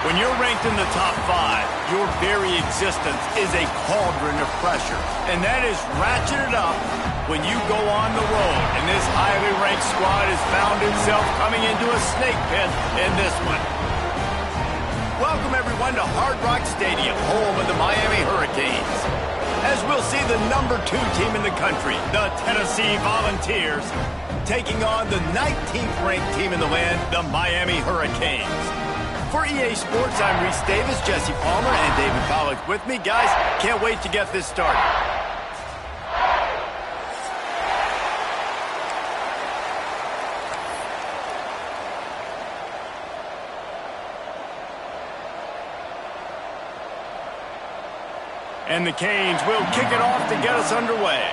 When you're ranked in the top 5, your very existence is a cauldron of pressure. And that is ratcheted up when you go on the road. And this highly ranked squad has found itself coming into a snake pit in this one. Welcome, everyone, to Hard Rock Stadium, home of the Miami Hurricanes. As we'll see the #2 team in the country, the Tennessee Volunteers, taking on the 19th ranked team in the land, the Miami Hurricanes. For EA Sports, I'm Reese Davis, Jesse Palmer, and David Pollack with me. Guys, can't wait to get this started. And the Canes will kick it off to get us underway.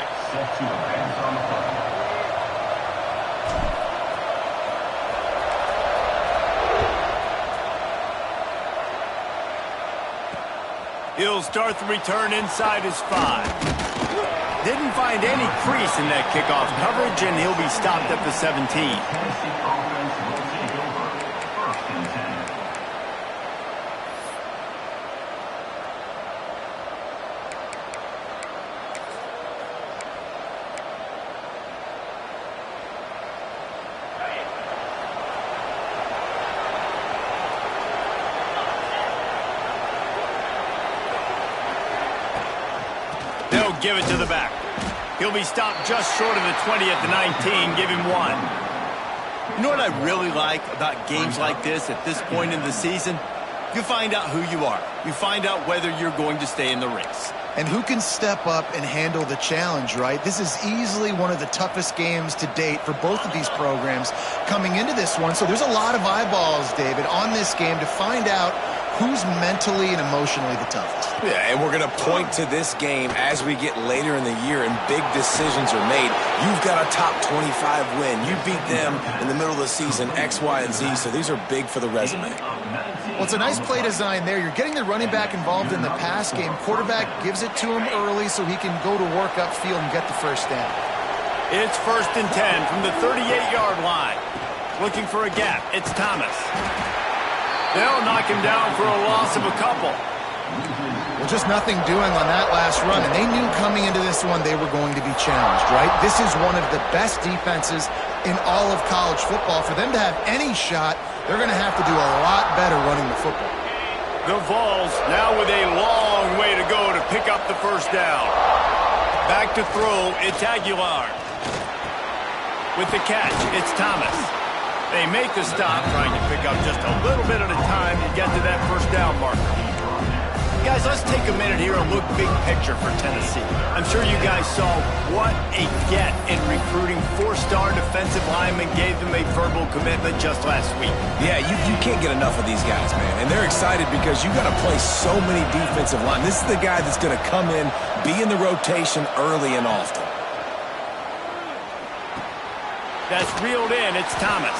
He'll start the return inside his 5. Didn't find any crease in that kickoff coverage, and he'll be stopped at the 17. They'll give it to the back. He'll be stopped just short of the 20 at the 19. Give him 1. You know what I really like about games like this at this point in the season? You find out who you are. You find out whether you're going to stay in the race. And who can step up and handle the challenge, right? This is easily one of the toughest games to date for both of these programs coming into this one. So there's a lot of eyeballs, David, on this game to find out who's mentally and emotionally the toughest. Yeah, and we're going to point to this game as we get later in the year and big decisions are made. You've got a top 25 win. You beat them in the middle of the season, X, Y, and Z, so these are big for the resume. Well, it's a nice play design there. You're getting the running back involved in the pass game. Quarterback gives it to him early so he can go to work upfield and get the first down. It's 1st and 10 from the 38-yard line. Looking for a gap. It's Thomas. They'll knock him down for a loss of a couple. Well, just nothing doing on that last run, and they knew coming into this one they were going to be challenged, right? This is one of the best defenses in all of college football. For them to have any shot, they're going to have to do a lot better running the football. The Vols now with a long way to go to pick up the first down. Back to throw, it's Aguilar. With the catch, it's Thomas. They make the stop, trying to pick up just a little bit at a time to get to that first down marker. Guys, let's take a minute here and look big picture for Tennessee. I'm sure you guys saw what a get in recruiting. 4-star defensive linemen gave them a verbal commitment just last week. Yeah, you can't get enough of these guys, man. And they're excited because you got to play so many defensive line. This is the guy that's going to come in, be in the rotation early and often. That's reeled in. It's Thomas.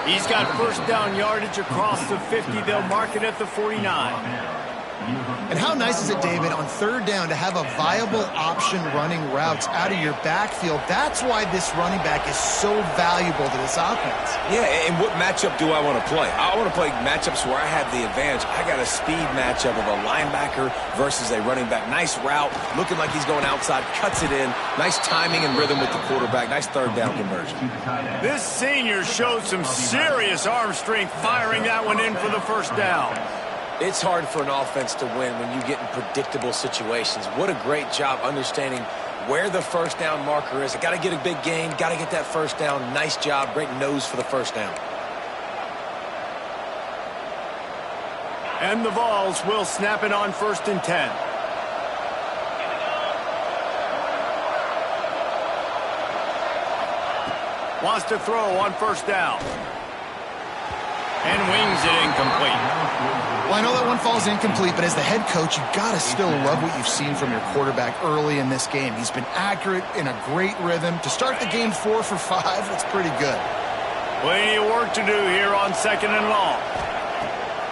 He's got first down yardage across the 50. They'll mark it at the 49. And how nice is it, David, on 3rd down to have a viable option running routes out of your backfield? That's why this running back is so valuable to this offense. Yeah, and what matchup do I want to play? I want to play matchups where I have the advantage. I got a speed matchup of a linebacker versus a running back. Nice route, looking like he's going outside, cuts it in. Nice timing and rhythm with the quarterback. Nice 3rd down conversion. This senior showed some serious arm strength firing that one in for the first down. It's hard for an offense to win when you get in predictable situations. What a great job understanding where the first down marker is. I got to get a big gain, got to get that first down. Nice job, great nose for the first down. And the Vols will snap it on 1st and 10. Wants to throw on 1st down. And wings it incomplete. Well, I know that one falls incomplete, but as the head coach, you've got to still love what you've seen from your quarterback early in this game. He's been accurate, in a great rhythm. To start the game 4 for 5, that's pretty good. Plenty of work to do here on 2nd and long.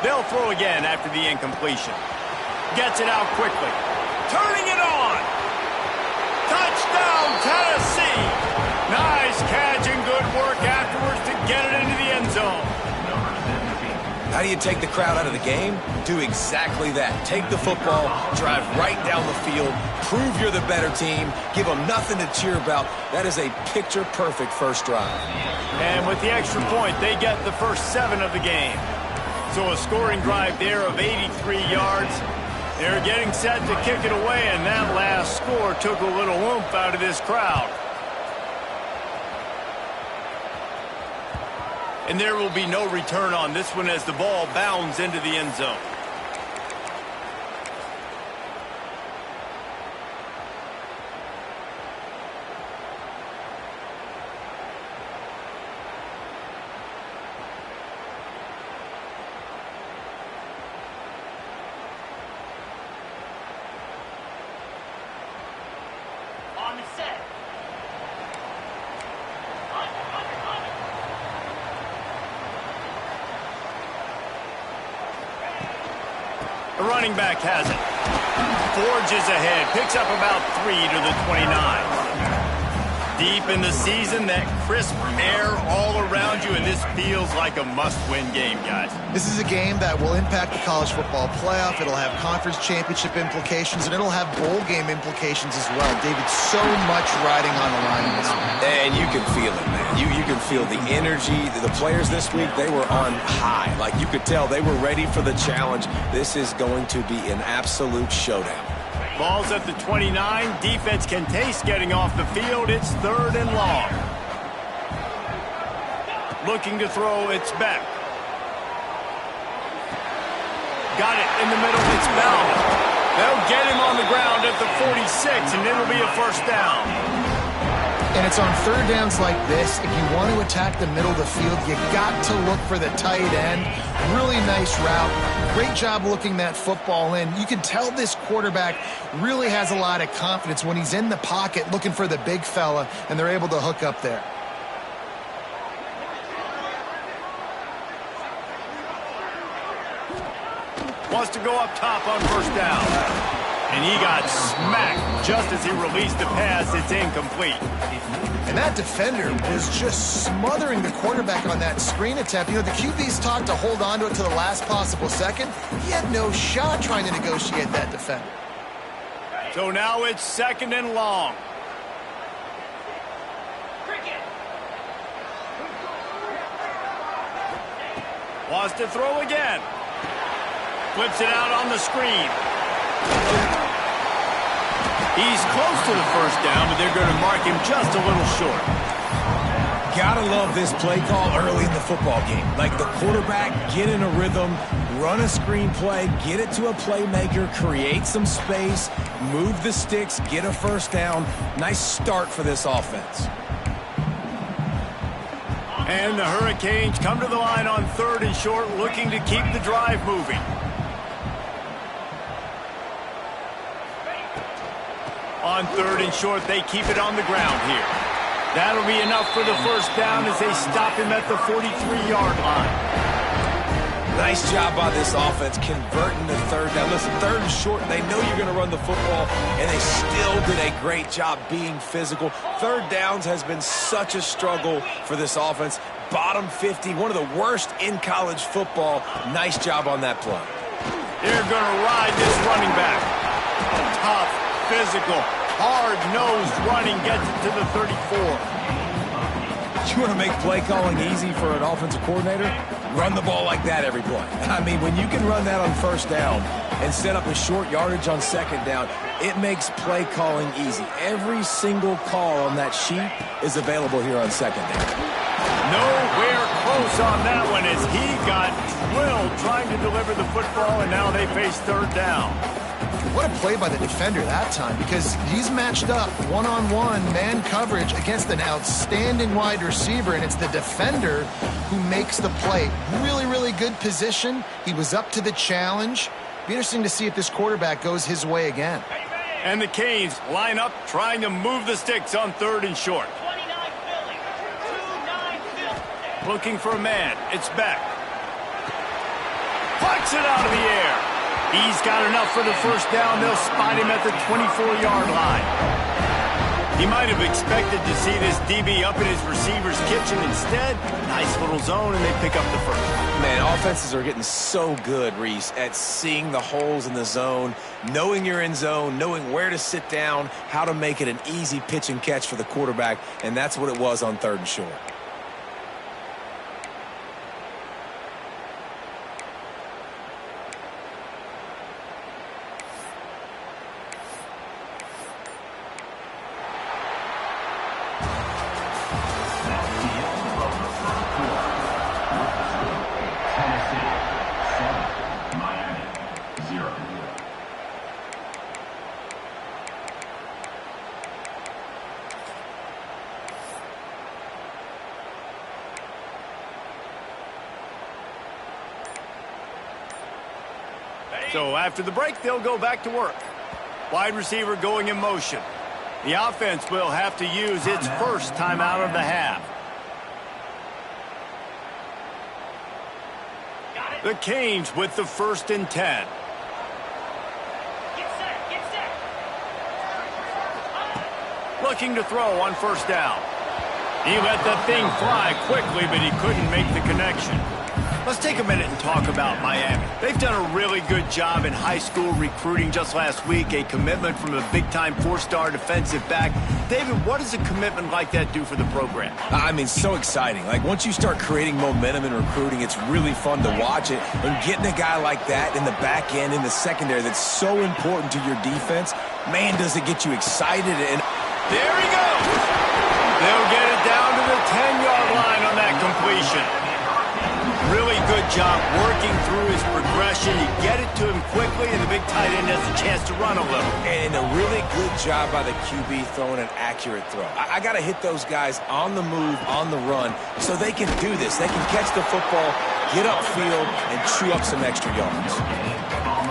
They'll throw again after the incompletion. Gets it out quickly. Turning it on. Touchdown, Tennessee. Nice catch and good work afterwards to get it into the end zone. How do you take the crowd out of the game? Do exactly that. Take the football, drive right down the field, prove you're the better team, give them nothing to cheer about. That is a picture-perfect first drive. And with the extra point, they get the first 7 of the game. So a scoring drive there of 83 yards. They're getting set to kick it away, and that last score took a little oomph out of this crowd. And there will be no return on this one as the ball bounds into the end zone. On the set. The running back has it. Forges ahead. Picks up about 3 to the 29. Deep in the season, that crisp air all around you, and this feels like a must-win game, guys. This is a game that will impact the college football playoff. It'll have conference championship implications, and it'll have bowl game implications as well. David, so much riding on the line in this one. And you can feel it, man. You can feel the energy. The players this week, they were on high. Like, you could tell they were ready for the challenge. This is going to be an absolute showdown. Ball's at the 29. Defense can taste getting off the field. It's 3rd and long. Looking to throw, it's back. Got it in the middle, it's Bell. They'll get him on the ground at the 46, and it'll be a first down. And it's on 3rd downs like this. If you want to attack the middle of the field, you got to look for the tight end. Really nice route. Great job looking that football in. You can tell this quarterback really has a lot of confidence when he's in the pocket looking for the big fella, and they're able to hook up there. Wants to go up top on first down. And he got smacked just as he released the pass. It's incomplete. And that defender was just smothering the quarterback on that screen attempt. You know, the QB's taught to hold on to it to the last possible second. He had no shot trying to negotiate that defender. So now it's 2nd and long. Wants to throw again. Flips it out on the screen. He's close to the first down, but they're going to mark him just a little short. Gotta love this play call early in the football game. Like, the quarterback, get in a rhythm, run a screen play, get it to a playmaker, create some space, move the sticks, get a first down. Nice start for this offense. And the Hurricanes come to the line on 3rd and short, looking to keep the drive moving. On 3rd and short, they keep it on the ground here. That'll be enough for the first down as they stop him at the 43-yard line. Nice job by this offense converting the 3rd down. Listen, 3rd and short, they know you're going to run the football, and they still did a great job being physical. 3rd downs has been such a struggle for this offense. Bottom 50, one of the worst in college football. Nice job on that play. They're going to ride this running back. Tough, physical, hard-nosed running gets it to the 34. You want to make play calling easy for an offensive coordinator? Run the ball like that every play. I mean, when you can run that on first down and set up a short yardage on second down, it makes play calling easy. Every single call on that sheet is available here on second down. Nowhere close on that one as he got drilled trying to deliver the football, and now they face 3rd down. What a play by the defender that time, because he's matched up one-on-one man coverage against an outstanding wide receiver, and it's the defender who makes the play. Really, really good position. He was up to the challenge. Be interesting to see if this quarterback goes his way again. And the Canes line up trying to move the sticks on 3rd and short. 29 Philly. 29 Philly. Looking for a man. It's back. Plucks it out of the air. He's got enough for the first down. They'll spot him at the 24-yard line. He might have expected to see this DB up in his receiver's kitchen. Instead, nice little zone, and they pick up the first. Man, offenses are getting so good, Reese, at seeing the holes in the zone, knowing you're in zone, knowing where to sit down, how to make it an easy pitch and catch for the quarterback, and that's what it was on 3rd and short. So after the break, they'll go back to work. Wide receiver going in motion. The offense will have to use its first timeout of the half. The Canes with the 1st and 10. Get set, get set. Looking to throw on 1st down. He let the thing fly quickly, but he couldn't make the connection. Let's take a minute and talk about Miami. They've done a really good job in high school recruiting. Just last week, a commitment from a big-time 4-star defensive back. David, what does a commitment like that do for the program? I mean, so exciting. Like, once you start creating momentum in recruiting, it's really fun to watch it. And getting a guy like that in the back end, in the secondary, that's so important to your defense, man, does it get you excited. And there he goes. They'll get it down to the 10-yard line on that completion. Really good job working through his progression. You get it to him quickly, and the big tight end has a chance to run a little. And a really good job by the QB throwing an accurate throw. I got to hit those guys on the move, on the run, so they can do this. They can catch the football, get upfield, and chew up some extra yards.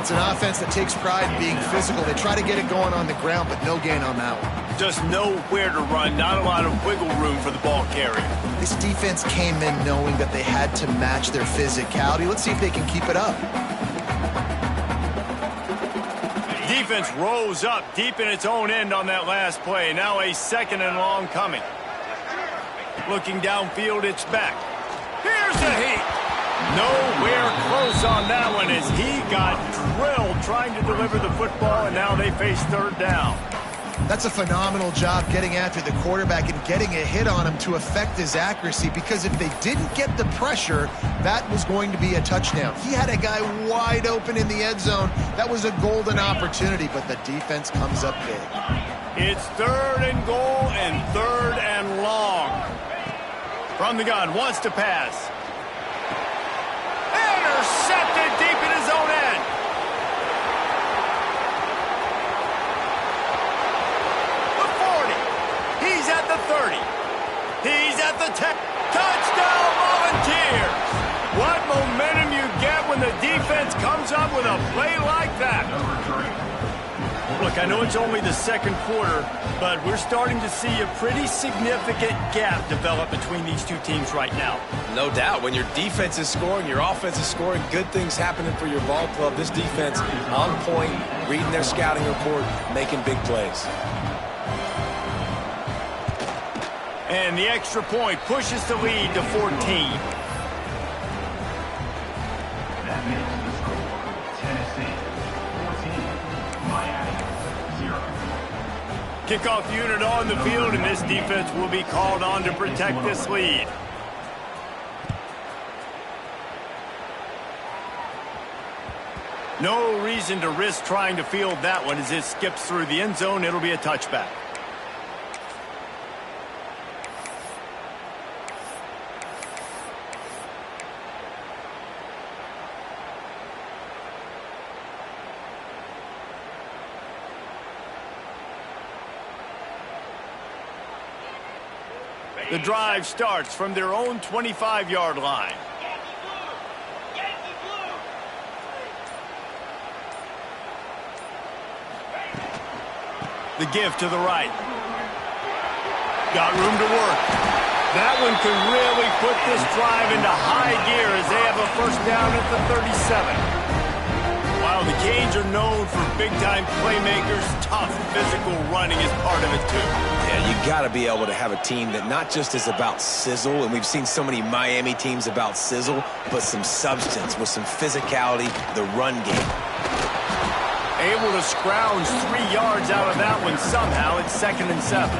It's an offense that takes pride in being physical. They try to get it going on the ground, but no gain on that one. Just nowhere to run, not a lot of wiggle room for the ball carrier. This defense came in knowing that they had to match their physicality. Let's see if they can keep it up. Defense rose up deep in its own end on that last play. Now a 2nd and long coming. Looking downfield, it's back. Here's the heat. Nowhere close on that one as he got drilled trying to deliver the football, and now they face 3rd down. That's a phenomenal job getting after the quarterback and getting a hit on him to affect his accuracy, because if they didn't get the pressure, that was going to be a touchdown. He had a guy wide open in the end zone. That was a golden opportunity, but the defense comes up big. It's 3rd and goal and 3rd and long. From the gun, wants to pass. Intercepted deep in his own end. The 40. He's at the 30. He's at the 10. Touchdown, Volunteers. What momentum you get when the defense comes up with a play like that. Look, I know it's only the 2nd quarter, but we're starting to see a pretty significant gap develop between these two teams right now. No doubt. When your defense is scoring, your offense is scoring, good things happening for your ball club. This defense on point, reading their scouting report, making big plays. And the extra point pushes the lead to 14. That makes the score Tennessee 14, Miami 0. Kickoff unit on the field, and this defense will be called on to protect this lead. No reason to risk trying to field that one as it skips through the end zone. It'll be a touchback. The drive starts from their own 25-yard line. Yankee blue! Yankee blue! The give to the right. Got room to work. That one could really put this drive into high gear as they have a 1st down at the 37. While Now, the Canes are known for big-time playmakers. Tough physical running is part of it, too. Yeah, you got to be able to have a team that not just is about sizzle, and we've seen so many Miami teams about sizzle, but some substance with some physicality, the run game. Able to scrounge 3 yards out of that one somehow. It's 2nd and 7.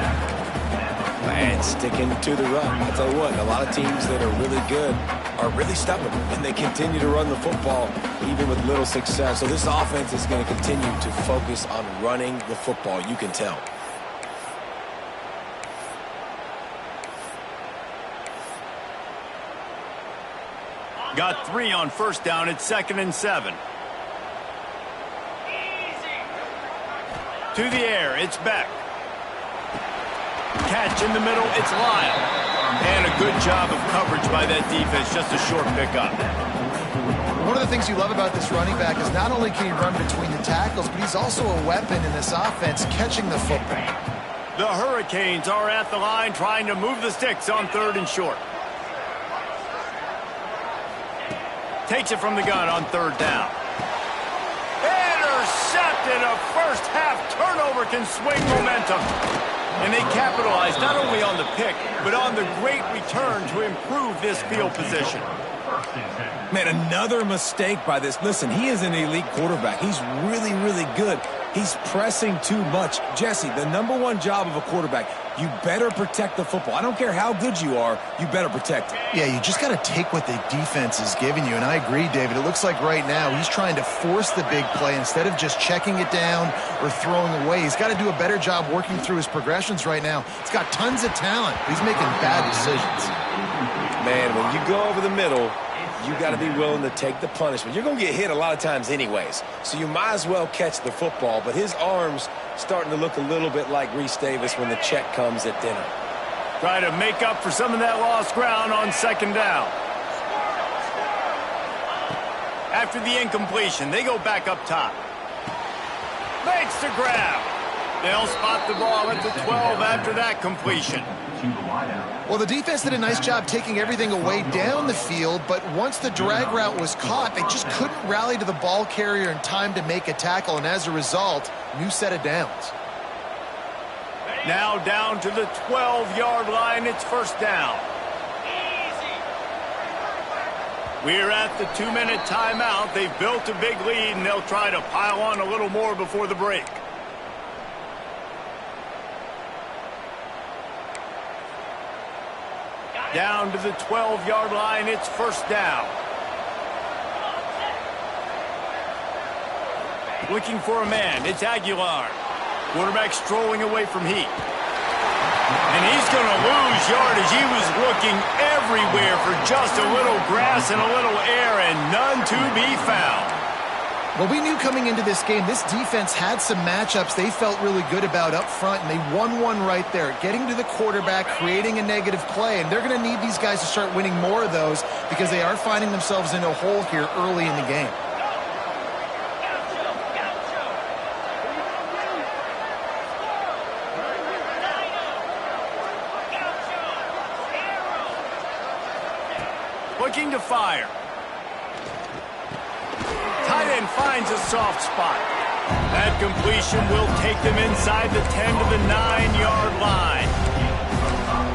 And sticking to the run. I tell you what, a lot of teams that are really good are really stubborn, and they continue to run the football even with little success. So this offense is going to continue to focus on running the football. You can tell. Got 3 on 1st down. It's 2nd and 7. To the air, it's Beck. Catch in the middle, it's Lyle. And a good job of coverage by that defense, just a short pickup. One of the things you love about this running back is not only can he run between the tackles, but he's also a weapon in this offense, catching the football. The Hurricanes are at the line trying to move the sticks on 3rd and short. Takes it from the gun on 3rd down. Intercepted. A first-half turnover can swing momentum. And they capitalize not only on the pick, but on the great return to improve this field position. Man, another mistake by this. Listen, he is an elite quarterback. He's really, really good. He's pressing too much. Jesse, the #1 job of a quarterback, you better protect the football. I don't care how good you are, you better protect it. Yeah, you just got to take what the defense is giving you. And I agree, David. It looks like right now he's trying to force the big play instead of just checking it down or throwing away. He's got to do a better job working through his progressions right now. He's got tons of talent. He's making bad decisions. Man, when you go over the middle, you got to be willing to take the punishment. You're going to get hit a lot of times anyways, so you might as well catch the football. But his arm's starting to look a little bit like Reese Davis when the check comes at dinner. Try to make up for some of that lost ground on 2nd down. After the incompletion, they go back up top. Makes the grab. They'll spot the ball at the 12 after that completion. Well, the defense did a nice job taking everything away down the field, but once the drag route was caught, they just couldn't rally to the ball carrier in time to make a tackle, and as a result, new set of downs. Now down to the 12-yard line, it's 1st down. We're at the 2-minute timeout. They've built a big lead, and they'll try to pile on a little more before the break. Down to the 12-yard line, it's 1st down. Looking for a man, it's Aguilar. Quarterback strolling away from heat. And he's going to lose yardage. He was looking everywhere for just a little grass and a little air, and none to be found. Well, we knew coming into this game, this defense had some matchups they felt really good about up front, and they won one right there, getting to the quarterback, creating a negative play, and they're going to need these guys to start winning more of those because they are finding themselves in a hole here early in the game. Looking to fire. Tight end finds a soft spot. That completion will take them inside the 10 to the 9-yard line.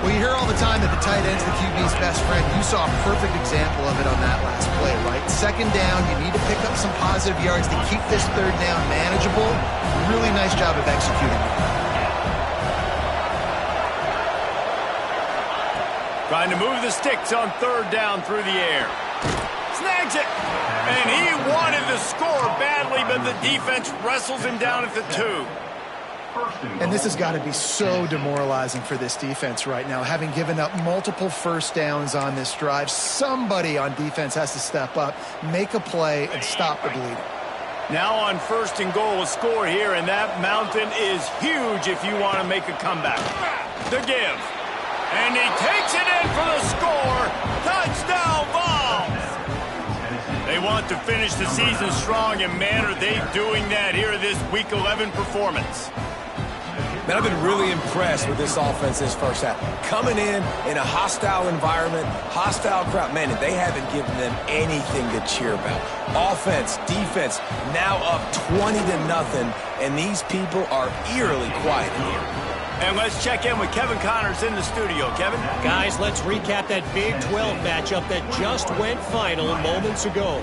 Well, you hear all the time that the tight end's the QB's best friend. You saw a perfect example of it on that last play, right? 2nd down, you need to pick up some positive yards to keep this 3rd down manageable. Really nice job of executing. Trying to move the sticks on 3rd down through the air. Snags it. And he wanted to score badly, but the defense wrestles him down at the 2. And this has got to be so demoralizing for this defense right now, having given up multiple 1st downs on this drive. Somebody on defense has to step up, make a play, and stop the bleeding. Now on 1st and goal, a score here, and that mountain is huge if you want to make a comeback. The give. And he takes it in for the score. Touchdown, Vols! They want to finish the season strong, and man, are they doing that here in this Week 11 performance. Man, I've been really impressed with this offense this first half. Coming in a hostile environment, hostile crowd, man, and they haven't given them anything to cheer about. Offense, defense, now up 20-0, and these people are eerily quiet here. And let's check in with Kevin Connors in the studio. Kevin? Guys, let's recap that Big 12 matchup that just went final moments ago.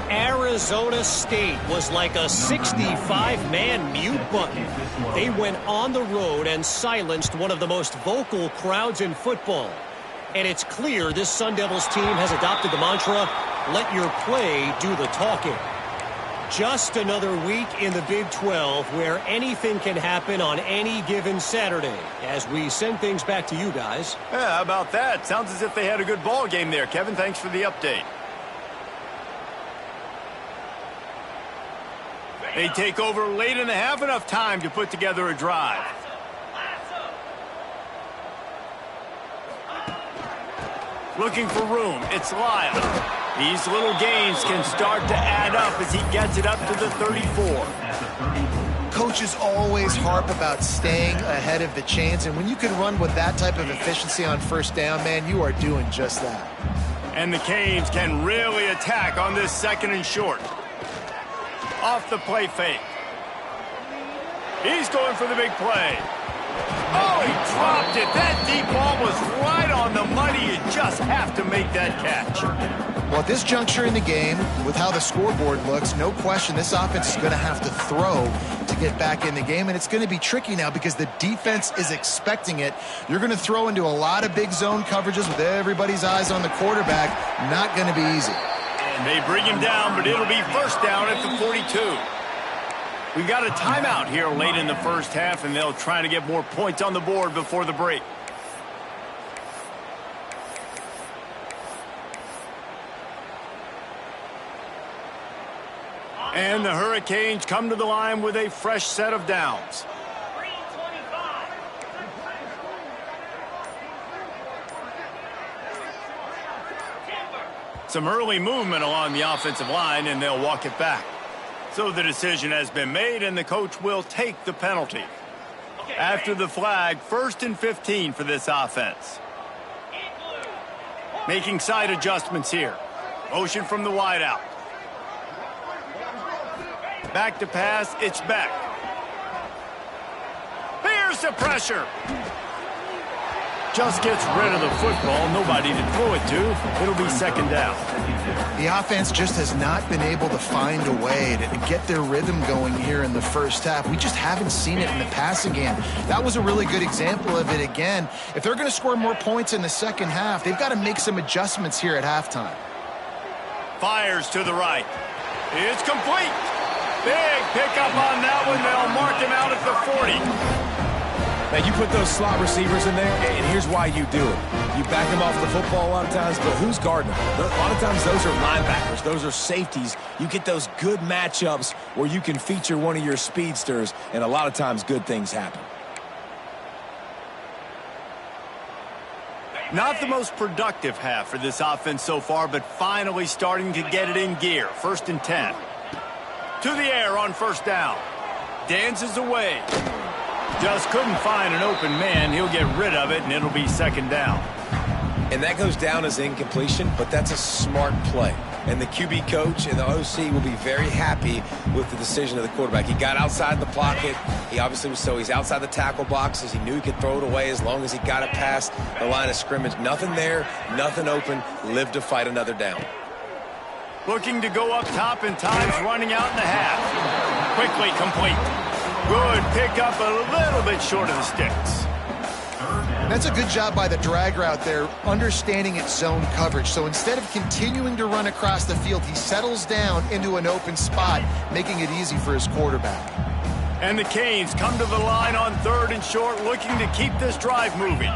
Arizona State was like a 65-man mute button. They went on the road and silenced one of the most vocal crowds in football. And it's clear this Sun Devils team has adopted the mantra, let your play do the talking. Just another week in the Big 12 where anything can happen on any given Saturday. As we send things back to you guys. Yeah, how about that? Sounds as if they had a good ball game there, Kevin. Thanks for the update. They take over late in the half, enough time to put together a drive. Looking for room, it's Lyle. These little gains can start to add up as he gets it up to the 34. Coaches always harp about staying ahead of the chains, and when you can run with that type of efficiency on first down, man, you are doing just that. And the Canes can really attack on this 2nd and short. Off the play fake. He's going for the big play. Oh, he dropped it. That deep ball was right on the money. You just have to make that catch. Well, at this juncture in the game, with how the scoreboard looks, no question this offense is going to have to throw to get back in the game, and it's going to be tricky now because the defense is expecting it. You're going to throw into a lot of big zone coverages with everybody's eyes on the quarterback. Not going to be easy. And they bring him down, but it'll be first down at the 42. We got a timeout here late in the first half, and they'll try to get more points on the board before the break. And the Hurricanes come to the line with a fresh set of downs. Some early movement along the offensive line, and they'll walk it back. So the decision has been made, and the coach will take the penalty. After the flag, 1st and 15 for this offense. Making side adjustments here. Motion from the wideout. Back to pass, it's back. Here's the pressure. Just gets rid of the football. Nobody to throw it to. It'll be 2nd down. The offense just has not been able to find a way to get their rhythm going here in the first half. We just haven't seen it in the passing game. That was a really good example of it again. If they're going to score more points in the second half, they've got to make some adjustments here at halftime. Fires to the right. It's complete. Big pickup on that one. They'll mark him out at the 40. Now, you put those slot receivers in there, and here's why you do it. You back them off the football a lot of times, but who's guarding them? A lot of times those are linebackers. Those are safeties. You get those good matchups where you can feature one of your speedsters, and a lot of times good things happen. Not the most productive half for this offense so far, but finally starting to get it in gear. 1st and 10. To the air on 1st down. Dances away. Just couldn't find an open man. He'll get rid of it, and it'll be 2nd down. And that goes down as incompletion, but that's a smart play. And the QB coach and the OC will be very happy with the decision of the quarterback. He got outside the pocket. He obviously was he's outside the tackle boxes. He knew he could throw it away as long as he got it past the line of scrimmage. Nothing there, nothing open. Lived to fight another down. Looking to go up top, and time's running out in the half. Quickly complete. Good pickup, a little bit short of the sticks. That's a good job by the drag route there, understanding its zone coverage. So instead of continuing to run across the field, he settles down into an open spot, making it easy for his quarterback. And the Canes come to the line on 3rd and short, looking to keep this drive moving.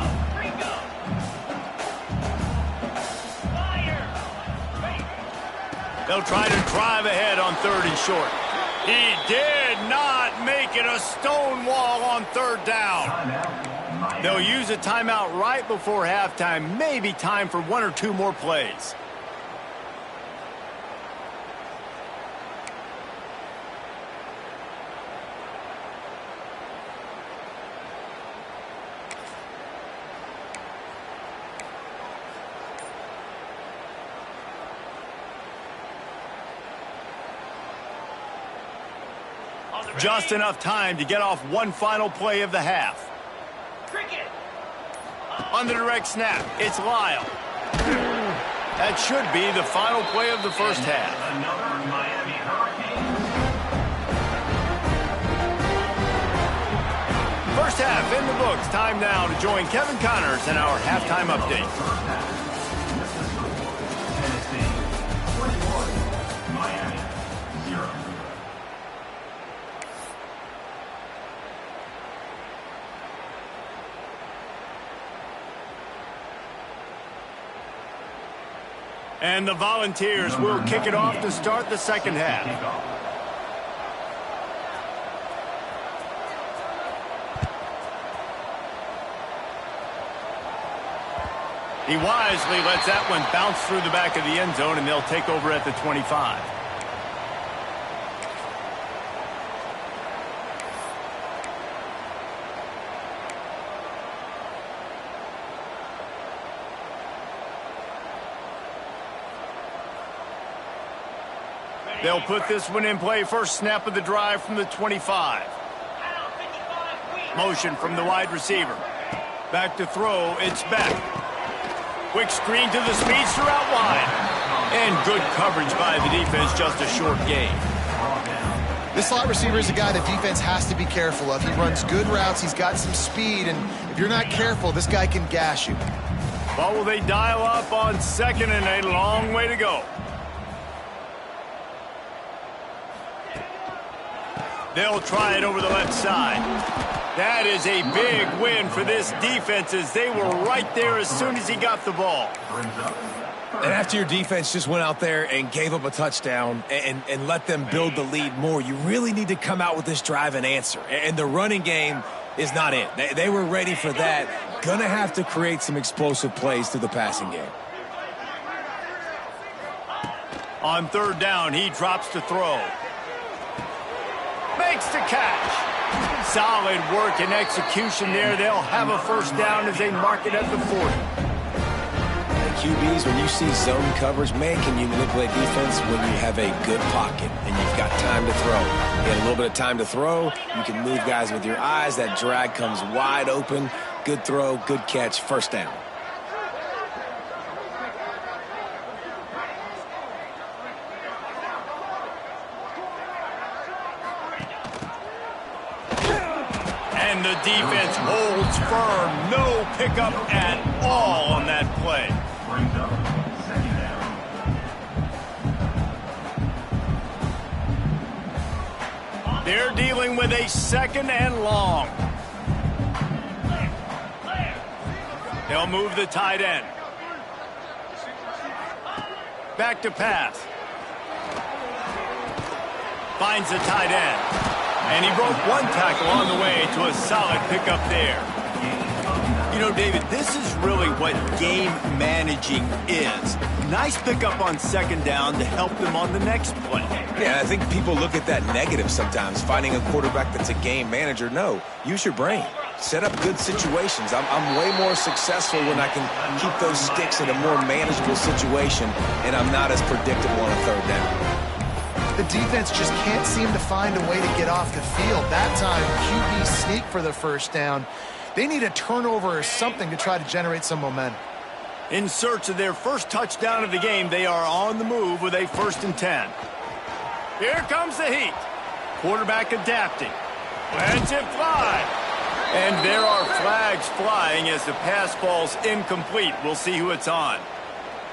They'll try to drive ahead on 3rd and short. He did not make it a stone wall on 3rd down. They'll use a timeout right before halftime. Maybe time for 1 or 2 more plays. Just enough time to get off one final play of the half. Cricket. On the direct snap, it's Lyle. That should be the final play of the first half. Another Miami Hurricanes. First half in the books. Time now to join Kevin Connors in our halftime update. Tennessee 21, Miami 0. And the Volunteers will kick it off to start the second half. He wisely lets that one bounce through the back of the end zone, and they'll take over at the 25. They'll put this one in play. First snap of the drive from the 25. Motion from the wide receiver. Back to throw. It's back. Quick screen to the speedster out wide. And good coverage by the defense. Just a short gain. This slot receiver is a guy the defense has to be careful of. He runs good routes. He's got some speed. And if you're not careful, this guy can gash you. What will they dial up on second and a long way to go? They'll try it over the left side. That is a big win for this defense as they were right there as soon as he got the ball. And after your defense just went out there and gave up a touchdown and let them build the lead more, you really need to come out with this drive and answer. And the running game is not it. They were ready for that. Gonna have to create some explosive plays through the passing game. On third down, he drops to throw. Makes the catch. Solid work and execution there. They'll have a first down as they mark it at the 40. QBs, when you see zone coverage, man, can you manipulate defense when you have a good pocket and you've got time to throw. You get a little bit of time to throw. You can move guys with your eyes. That drag comes wide open. Good throw, good catch, first down. And the defense holds firm. No pickup at all on that play. Brings up second down. They're dealing with a second and long. They'll move the tight end. Back to pass. Finds the tight end. And he broke one tackle on the way to a solid pickup there. You know, David, this is really what game managing is. Nice pickup on second down to help them on the next play. Yeah, I think people look at that negative sometimes, finding a quarterback that's a game manager. No, use your brain. Set up good situations. I'm way more successful when I can keep those sticks in a more manageable situation, and I'm not as predictable on a third down. The defense just can't seem to find a way to get off the field. That time, QB sneak for the first down. They need a turnover or something to try to generate some momentum. In search of their first touchdown of the game, they are on the move with a 1st and 10. Here comes the heat. Quarterback adapting. Lets it fly. And there are flags flying as the pass falls incomplete. We'll see who it's on.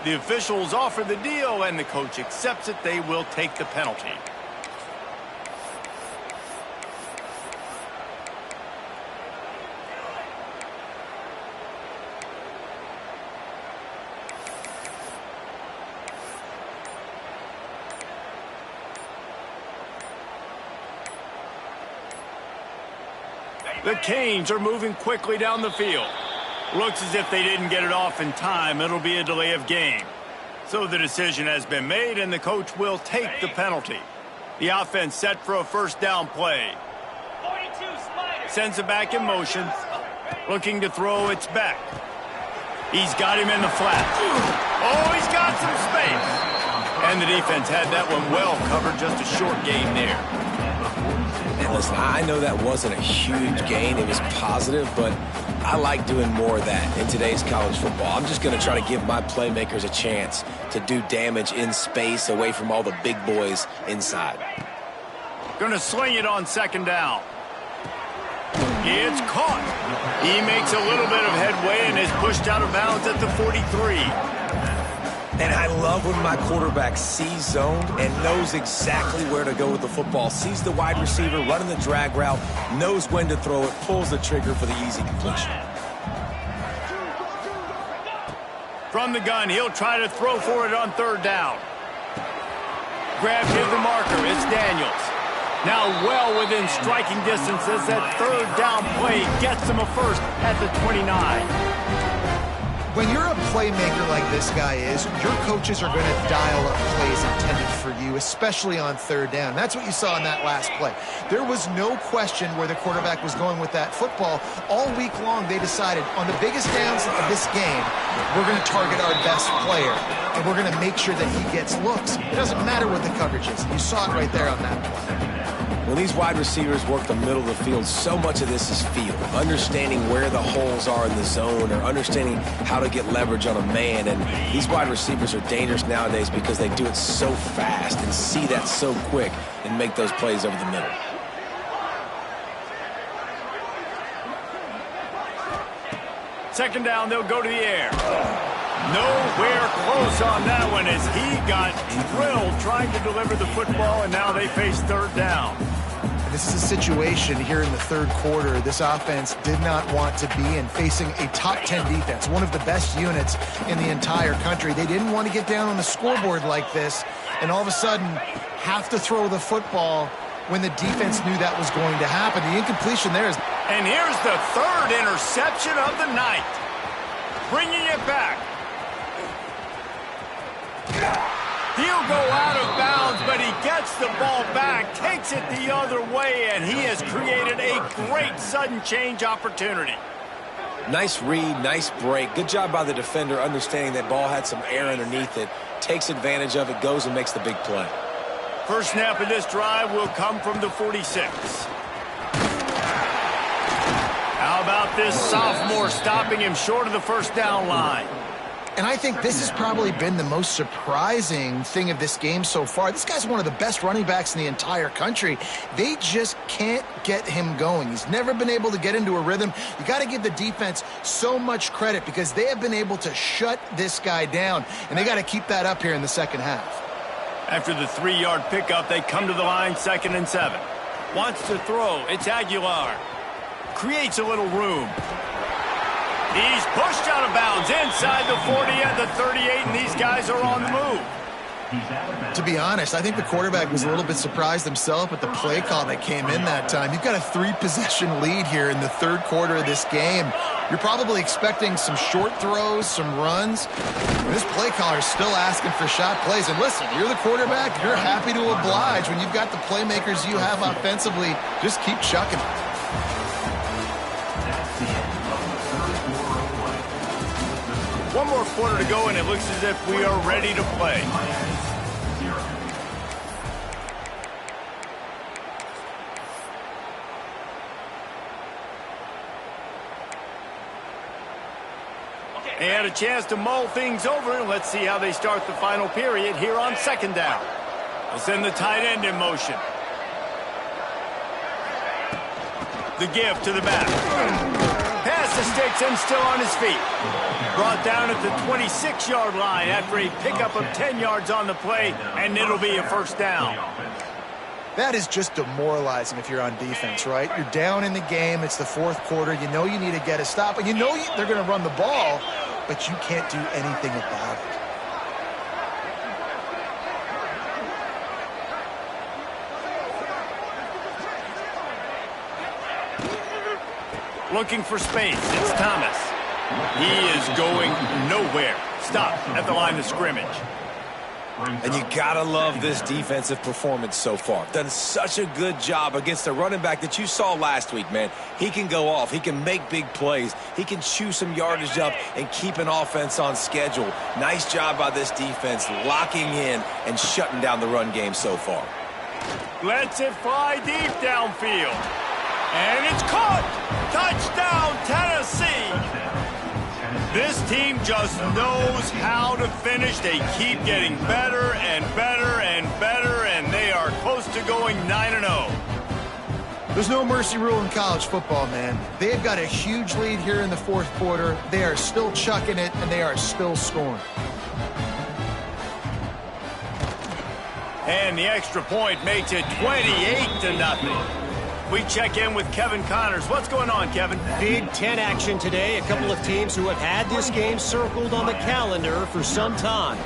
The officials offer the deal, and the coach accepts it. They will take the penalty. The Canes are moving quickly down the field. Looks as if they didn't get it off in time. It'll be a delay of game. So the decision has been made, and the coach will take the penalty. The offense set for a first down play. 42 Spider. Sends it back in motion. Looking to throw, it's back. He's got him in the flat. Oh, he's got some space. And the defense had that one well covered, just a short gain there. Listen, I know that wasn't a huge gain. It was positive, but I like doing more of that in today's college football. I'm just going to try to give my playmakers a chance to do damage in space away from all the big boys inside. Going to sling it on second down. It's caught. He makes a little bit of headway and is pushed out of bounds at the 43. And I love when my quarterback sees zone and knows exactly where to go with the football. Sees the wide receiver running the drag route, knows when to throw it, pulls the trigger for the easy completion. From the gun, he'll try to throw for it on third down. Grabbed hit the marker. It's Daniels. Now well within striking distance as that third down play gets him a first at the 29. When you're a playmaker like this guy is, your coaches are going to dial up plays intended for you, especially on third down. That's what you saw in that last play. There was no question where the quarterback was going with that football. All week long, they decided on the biggest downs of this game, we're going to target our best player, and we're going to make sure that he gets looks. It doesn't matter what the coverage is. You saw it right there on that play. When these wide receivers work the middle of the field, so much of this is feel. Understanding where the holes are in the zone or understanding how to get leverage on a man. And these wide receivers are dangerous nowadays because they do it so fast and see that so quick and make those plays over the middle. Second down, they'll go to the air. Nowhere close on that one as he got drilled trying to deliver the football, and now they face third down. This is a situation here in the third quarter this offense did not want to be in, facing a top 10 defense, one of the best units in the entire country. They didn't want to get down on the scoreboard like this and all of a sudden have to throw the football when the defense knew that was going to happen. The incompletion there is... And here's the third interception of the night. Bringing it back. He'll go out of bounds, but he gets the ball back, takes it the other way, and he has created a great sudden change opportunity. Nice read, nice break. Good job by the defender understanding that ball had some air underneath it, takes advantage of it, goes and makes the big play. First snap of this drive will come from the 46. How about this sophomore stopping him short of the first down line? And I think this has probably been the most surprising thing of this game so far. This guy's one of the best running backs in the entire country. They just can't get him going. He's never been able to get into a rhythm. You got to give the defense so much credit because they have been able to shut this guy down, and they got to keep that up here in the second half. After the 3-yard pickup, they come to the line, 2nd and 7. Wants to throw. It's Aguilar. Creates a little room. He's pushed out of bounds inside the 40 and the 38, and these guys are on the move. To be honest, I think the quarterback was a little bit surprised himself at the play call that came in that time. You've got a 3-possession lead here in the third quarter of this game. You're probably expecting some short throws, some runs. This play caller is still asking for shot plays. And listen, you're the quarterback. You're happy to oblige. When you've got the playmakers you have offensively, just keep chucking it. One more quarter to go, and it looks as if we are ready to play. They had a chance to mull things over, and let's see how they start the final period here on second down. They'll send the tight end in motion. The give to the back. Pass the sticks and still on his feet. Brought down at the 26-yard line after a pickup of 10 yards on the play, and it'll be a first down. That is just demoralizing if you're on defense, right? You're down in the game. It's the fourth quarter. You know you need to get a stop, and you know they're going to run the ball, but you can't do anything about it. Looking for space. It's Thomas. He is going nowhere. Stop at the line of scrimmage. And you gotta love this defensive performance so far. Done such a good job against the running back that you saw last week, man. He can go off. He can make big plays. He can chew some yardage up and keep an offense on schedule. Nice job by this defense locking in and shutting down the run game so far. Lets it fly deep downfield. And it's caught! Touchdown, Tennessee! This team just knows how to finish. They keep getting better and better and better, and they are close to going 9-0. There's no mercy rule in college football, man. They've got a huge lead here in the fourth quarter. They are still chucking it, and they are still scoring. And the extra point makes it 28-0. We check in with Kevin Connors. What's going on, Kevin? Big Ten action today. A couple of teams who have had this game circled on the calendar for some time.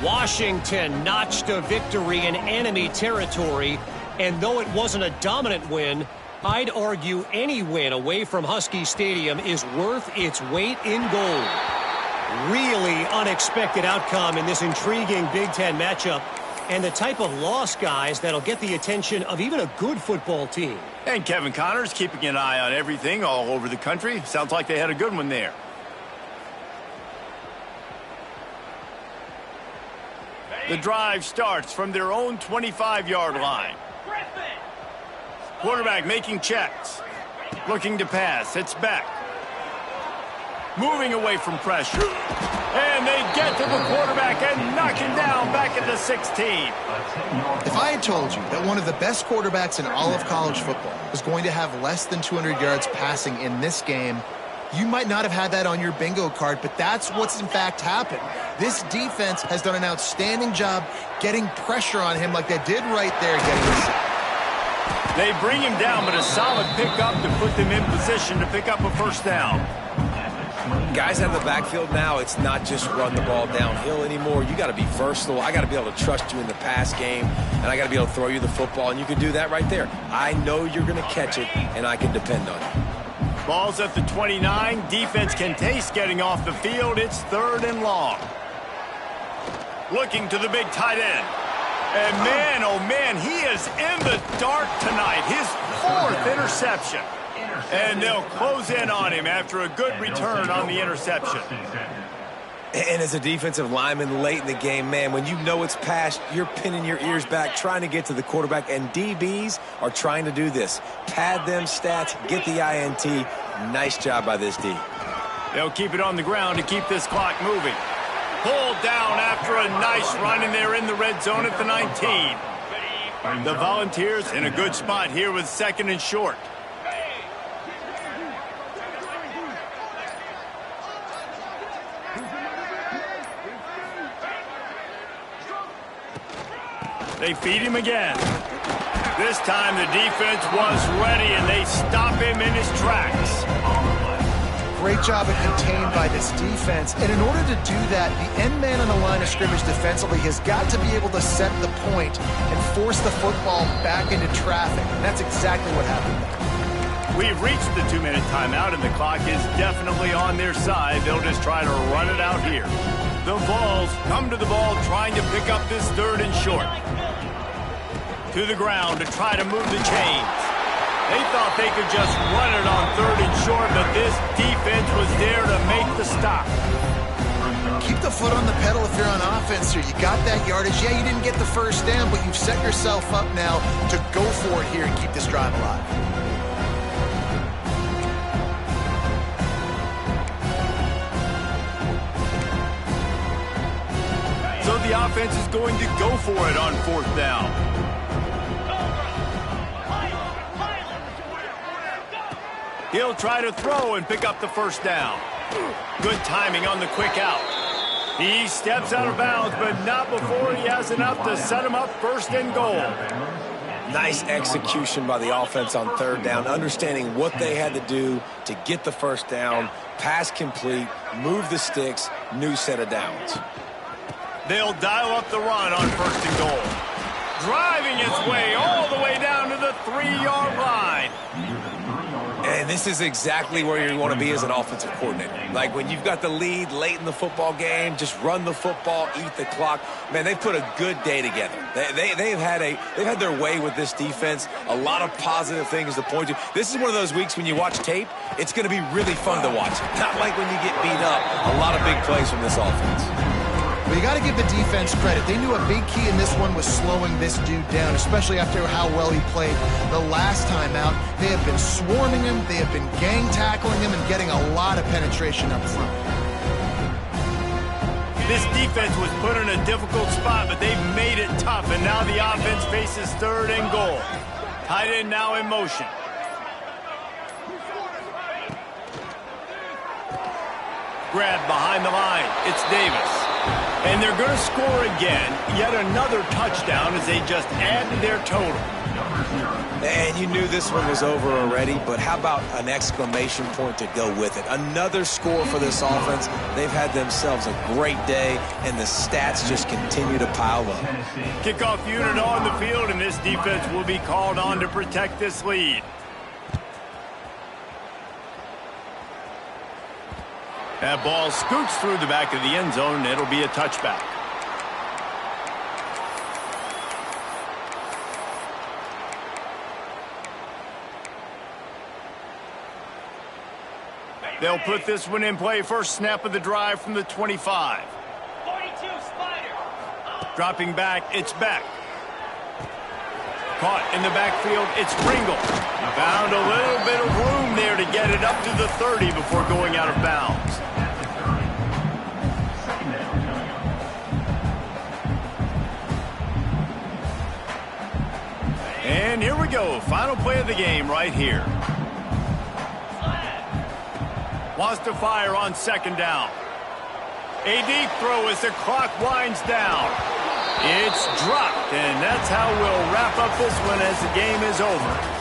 Washington notched a victory in enemy territory, and though it wasn't a dominant win, I'd argue any win away from Husky Stadium is worth its weight in gold. Really unexpected outcome in this intriguing Big Ten matchup, and the type of loss, guys, that'll get the attention of even a good football team. And Kevin Connors keeping an eye on everything all over the country. Sounds like they had a good one there. The drive starts from their own 25-yard line. Quarterback making checks. Looking to pass. It's back. Moving away from pressure. And they get to the quarterback and knock him down back at the 16. If I had told you that one of the best quarterbacks in all of college football was going to have less than 200 yards passing in this game, you might not have had that on your bingo card, but that's what's in fact happened. This defense has done an outstanding job getting pressure on him like they did right there getting the sack. They bring him down, but a solid pickup to put them in position to pick up a first down. Guys out of the backfield now, it's not just run the ball downhill anymore. You got to be versatile. I got to be able to trust you in the pass game, and I got to be able to throw you the football, and you can do that right there. I know you're going to catch it, and I can depend on you. Ball's at the 29. Defense can taste getting off the field. It's 3rd and long. Looking to the big tight end. And man, oh man, he is in the dark tonight. His 4th interception. And they'll close in on him after a good return on the interception. And as a defensive lineman late in the game, man, when you know it's past, you're pinning your ears back, trying to get to the quarterback, and DBs are trying to do this. Pad them stats, get the INT. Nice job by this D. They'll keep it on the ground to keep this clock moving. Pulled down after a nice run, and they're in the red zone at the 19. The Volunteers in a good spot here with 2nd and short. They feed him again. This time the defense was ready, and they stop him in his tracks. Great job at contained by this defense. And in order to do that, the end man on the line of scrimmage defensively has got to be able to set the point and force the football back into traffic. And that's exactly what happened. We've reached the 2-minute timeout, and the clock is definitely on their side. They'll just try to run it out here. The Vols come to the ball trying to pick up this 3rd and short. To the ground to try to move the chains. They thought they could just run it on 3rd and short, but this defense was there to make the stop. Keep the foot on the pedal if you're on offense here. You got that yardage. Yeah, you didn't get the first down, but you've set yourself up now to go for it here and keep this drive alive. So the offense is going to go for it on 4th down. He'll try to throw and pick up the first down. Good timing on the quick out. He steps out of bounds, but not before he has enough to set him up 1st and goal. Nice execution by the offense on 3rd down, understanding what they had to do to get the first down, pass complete, move the sticks, new set of downs. They'll dial up the run on 1st and goal. Driving its way all the way down to the 3-yard line. And this is exactly where you want to be as an offensive coordinator. Like when you've got the lead late in the football game, just run the football, eat the clock. Man, they've put a good day together. They've had their way with this defense. A lot of positive things to point to. This is one of those weeks when you watch tape, it's going to be really fun to watch. Not like when you get beat up. A lot of big plays from this offense. But you got to give the defense credit. They knew a big key in this one was slowing this dude down, especially after how well he played the last time out. They have been swarming him. They have been gang tackling him and getting a lot of penetration up front. This defense was put in a difficult spot, but they've made it tough, and now the offense faces 3rd and goal. Tight end now in motion. Grab behind the line. It's Davis. And they're going to score again. Yet another touchdown as they just add to their total. And you knew this one was over already, but how about an exclamation point to go with it? Another score for this offense. They've had themselves a great day, and the stats just continue to pile up. Kickoff unit on the field, and this defense will be called on to protect this lead. That ball scoots through the back of the end zone, and it'll be a touchback. They'll put this one in play. First snap of the drive from the 25. 42, Spider. Dropping back, it's Beck. Caught in the backfield, it's Ringle. Found a little bit of room there to get it up to the 30 before going out of bounds. And here we go. Final play of the game right here. Wants to fire on 2nd down. A deep throw as the clock winds down. It's dropped, and that's how we'll wrap up this one as the game is over.